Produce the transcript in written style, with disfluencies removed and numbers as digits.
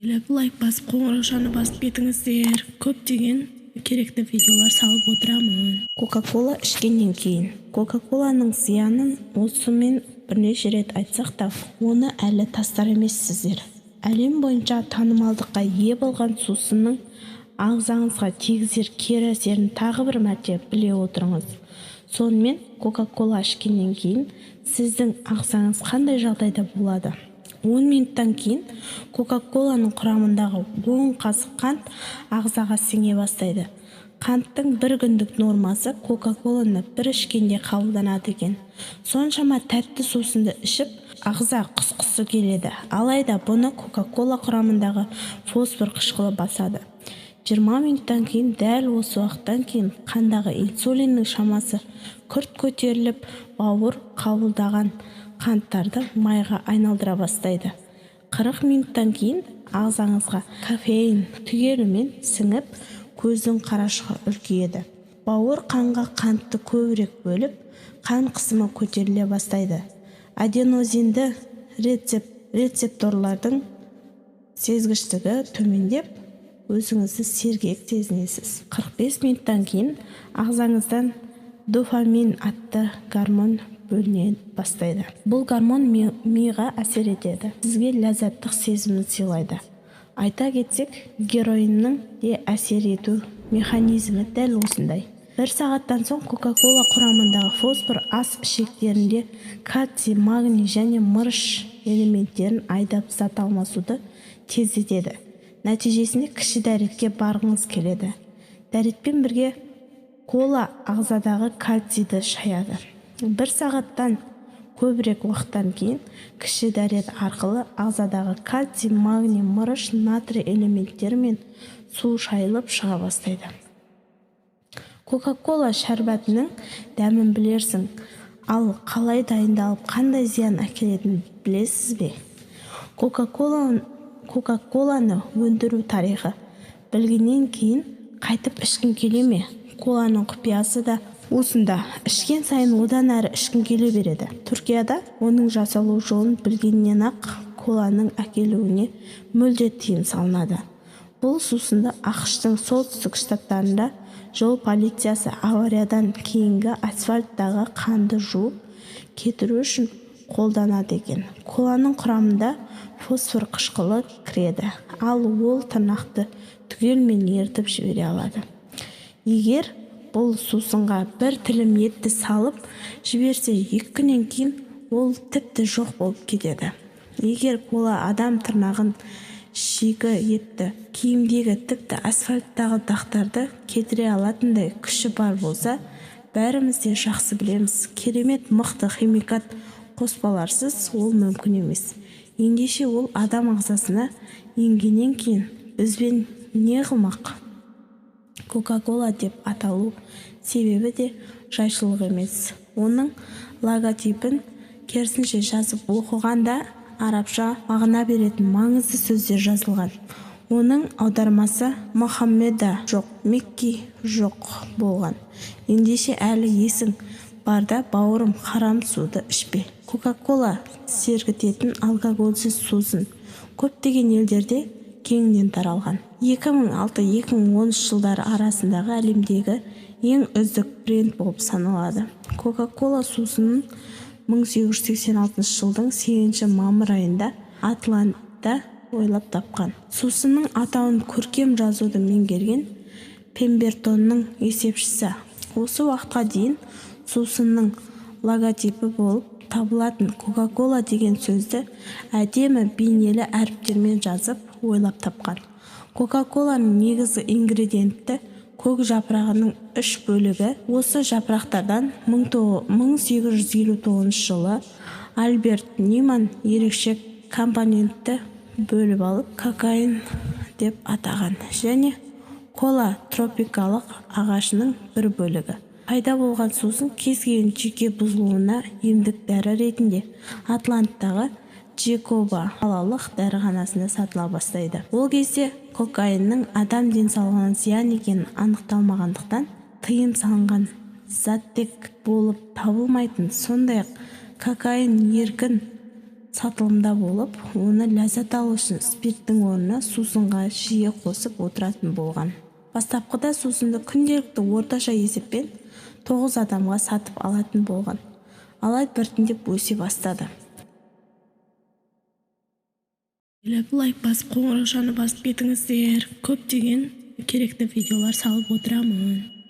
лайк басып қоңыраушаны басып кетіңіздер. Көптеген керекті видеолар салып отырамын. Кока-кола ішкеннен кейін. Кока-коланың зиянын осымен бірнеше рет айтсақ та, оны әлі тастар емессіздер. Әлем бойынша танымалдыққа ие болған сусынның ағзаңызға тигізер кері әсерін тағы бір мәрте біле отырыңыз. Сонымен Кока-кола ішкеннен кейін сіздің ағзаңыз қандай жағдайда болады? 10 минуттан кейін Кока-коланың құрамындағы 10 қасық қант ағзаға сіңе бастайды. Қанттың бір күндік нормасы Кока-коланы бір ішкенде қабылданады екен. Соншама тәтті сусынды ішіп, ағза құсқысы келеді. Алайда бұны Кока-кола құрамындағы фосфор қышқылы басады. 20 минуттан кейін, дәл осы уақыттан кейін қандағы инсулиннің шамасы күрт көтеріліп, бауыр қабылдаған қанттарды майға айналдыра бастайды. 40 минуттан кейін ағзаңызға кофеин түгелімен сіңіп, көздің қарашығы үлкейеді. Бауыр қанға қантты көбірек бөліп, қан қысымы көтеріле бастайды. Аденозинді рецепторлардың сезгіштігі төмендеп, өзіңізді сергек сезінесіз. 45 минуттан кейін ағзаңыздан дофамин атты гормон бөліне бастайды. Бұл гормон миға әсер етеді. Сізге ләззаттық сезімді сыйлайды. Айта кетсек, героиннің де әсер ету механизмі дәл осындай. 1 сағаттан соң Кока-кола құрамындағы фосфор ас ішектерінде кальций, магний және мырыш элементтерін айдап зат алмасуды тездетеді. Нәтижесінде кіші дәретке барғыңыз келеді. Дәретпен бірге кола ағзадағы кальцийді шаяды. 1 сағаттан көбірек уақыттан кейін кіші дәрет арқылы ағзадағы кальций, магний, мырыш, натрий элементтері мен су шайылып шыға бастайды. Кока-кола шәрбәтінің дәмін білерсің, ал қалай дайындалып, қандай зиян әкелетінін білесіз бе? Кока-коланы өндіру тарихы білгеннен кейін қайтып ішкің келе ме? Коланың құпиясы да осында. Ішкен сайын одан әрі ішкің келе береді. Түркияда оның жасалу жолын білгеннен ақ коланың әкелуіне мүлде тыйым салынады. Бұл сусынды ақш-тың солтүстік штаттарында жол полициясы авариядан кейінгі асфальттағы қанды жуып кетіру үшін қолданады екен. Коланың құрамында фосфор қышқылы кіреді, ал ол тырнақты түгелмен ертіп жібере алады. Егер бұл сусынға бір тілім етті салып жіберсе, 2 күннен кейін ол тіпті жоқ болып кетеді. Егер кола адам тырнағын, шигі етті, киімдегі тіпті асфальттағы дақтарды кетіре алатындай күші бар болса, бәріміз де жақсы білеміз. Керемет мықты химикат қоспаларсыз ол мүмкін емес. Ендеше ол адам ағзасына енгеннен кейін бізбен не қылмақ? Кока-кола деп аталу себебі де жайшылық емес. Оның логотипін керісінше жазып оқығанда арабша мағына беретін маңызды сөздер жазылған. Оның аудармасы Мұхаммеда жоқ, Мекки жоқ болған. Ендеше әлі есің барда, бауырым, харам суды ішпе. Кока-кола сергітетін алкогольсіз сусын көптеген елдерде кеңінен таралған. 2006-2013 жылдары арасындағы әлемдегі ең үздік бренд болып саналады. Кока-кола сусынын 1886 жылдың 8 мамыр айында Атлантта ойлап тапқан. Сусынның атауын көркем жазуды меңгерген Пембертонның есепшісі. Осы уақытқа дейін сусынның логотипі болып табылатын Кока-кола деген сөзді әдемі бейнелі әріптермен жазып ойлап тапқан. Кока-коланың негізгі ингредиенті көк жапырағының 3 бөлігі. Осы жапырақтардан 1859 жылы Альберт Ниман ерекше компонентті бөліп алып кокаин деп атаған, және кола тропикалық ағашының бір бөлігі. Пайда болған сусын кез келген жүйке бұзылуына емдік дәрі ретінде Атланттағы Джекоба қалалық дәріханасында сатыла бастайды. Ол кезде кокаиннің адам денсаулығына зиян екені анықталмағандықтан тыйым салынған заттек болып табылмайтын, сондай-ақ кокаин еркін сатылымда болып, оны ләззат алу үшін спирттің орнына сусынға жиі қосып отыратын болған. Бастапқыда сусынды күнделікті орташа есеппен 9 адамға сатып алатын болған. Алайда біртіндеп өсе бастады. Лайк басып, қоңырау басып кетіңіздер. Көптеген керекті видеолар салып отырамын.